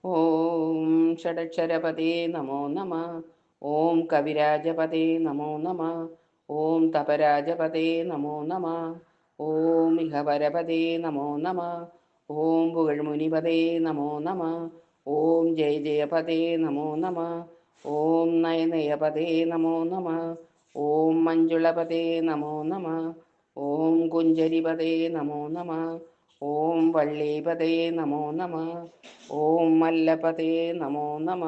ഓം ഷഡക്ഷരപദേ നമോ നമ. ഓം കവിരാജപദേ നമോ നമ. ഓം തപരാജപദേ നമോ നമ. ഓം ഇഹവരപദേ നമോ നമ. ഓം പുകഴ്മുനിപദേ നമോ നമ. ഓം ജയ ജയപദേ നമോ നമ. ഓം നയനയപദേ നമോ നമ. ഓം മഞ്ജുളപദേ നമോ നമ. ഓം കുഞ്ചരിപദേ നമോ നമ. ഓം വള്ളീപദേ നമോ നമ. ഓം മല്ലപദേ നമോ നമ.